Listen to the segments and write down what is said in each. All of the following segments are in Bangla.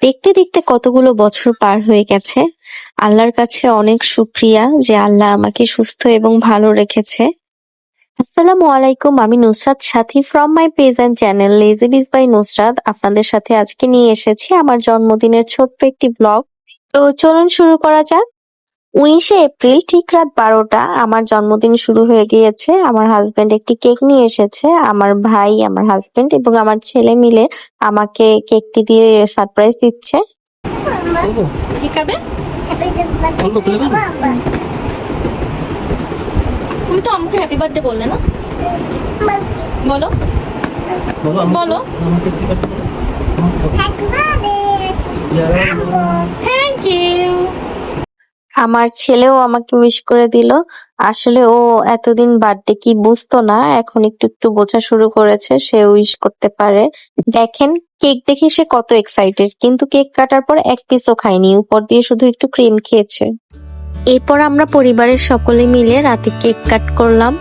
দেখতে দেখতে কতগুলো বছর পার হয়ে গেছে। আল্লাহর কাছে অনেক শুকরিয়া যে আল্লাহ আমাকে সুস্থ এবং ভালো রেখেছে। আসসালামু আলাইকুম, আমি নুসরাত সাথী from my page and channel lazy বিজ বাই নুসরাত। আপনাদের সাথে আজকে নিয়ে এসেছি আমার জন্মদিনের ছোট্ট একটি ব্লগ। তো চলুন শুরু করা যাক। 19শে এপ্রিল ঠিক রাত 12টা আমার জন্মদিন শুরু হয়ে গিয়েছে। আমার হাজবেন্ড একটি কেক নিয়ে এসেছে। আমার ভাই, আমার হাজবেন্ড এবং আমার ছেলে মিলে আমাকে কেকটি দিয়ে সারপ্রাইজ দিচ্ছে। বলবো কি খাবে? বলবো খুলে বলবো তুমি তো আমাকে হ্যাপি বার্থডে বললে না? বলো বলো বলো। আমাকে কি করতে বলো থ্যাংক ইউ। আমার ছেলেও আমাকে উইশ করে দিল। আসলে ও এতদিন বার্থডে কি বুঝতো না, এখন একটু একটু বোঝা শুরু করেছে, সে উইশ করতে পারে। দেখেন, কেক দেখে সে কত এক্সাইটেড, কিন্তু কেক কাটার পর এক পিসও খায়নি, উপর দিয়ে শুধু একটু ক্রিম খেয়েছে। এরপর আমরা পরিবারের সকলে মিলে রাতে কেক কাট করলাম।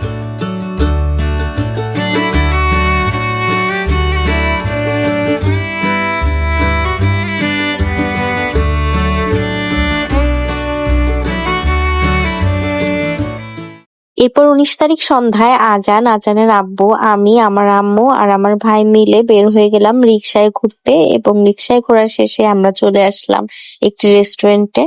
এরপর 19 তারিখ সন্ধ্যায় আজানের আব্বু, আমি, আমার আম্মু আর আমার ভাই মিলে বের হয়ে গেলাম রিকশায় ঘুরতে, এবং রিকশায় ঘোরা শেষে আমরা চলে আসলাম একটি রেস্টুরেন্টে।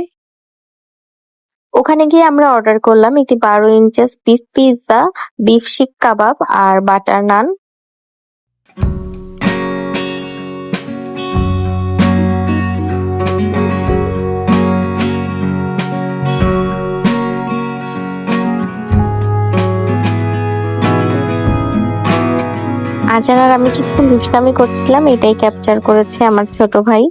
ওখানে গিয়ে আমরা অর্ডার করলাম একটি 12 ইঞ্চেস বিফ পিৎজা, বিফ শিক কাবাব আর বাটার নান। আজান আর আমি কিছুক্ষণ দুষ্টামি করছিলাম, এটাই ক্যাপচার করেছে আমার ছোট ভাই।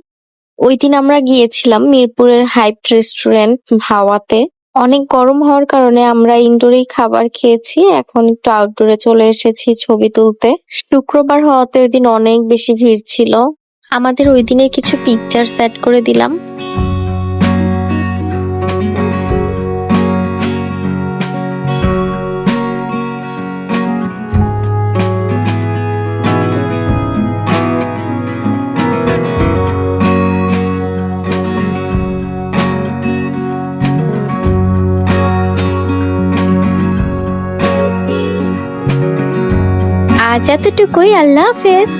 ওই দিন আমরা গিয়েছিলাম মিরপুরের হাইপ রেস্টুরেন্ট হাওয়াতে। অনেক গরম হওয়ার কারণে আমরা ইনডোরেই খাবার খেয়েছি, এখন একটু আউটডোরে চলে এসেছি ছবি তুলতে। শুক্রবার হওয়াতে ওই দিন অনেক বেশি ভিড় ছিল। আমাদের ওই দিনের কিছু পিকচার সেট করে দিলাম। আজ এতটুকুই, আল্লাহ হাফেজ।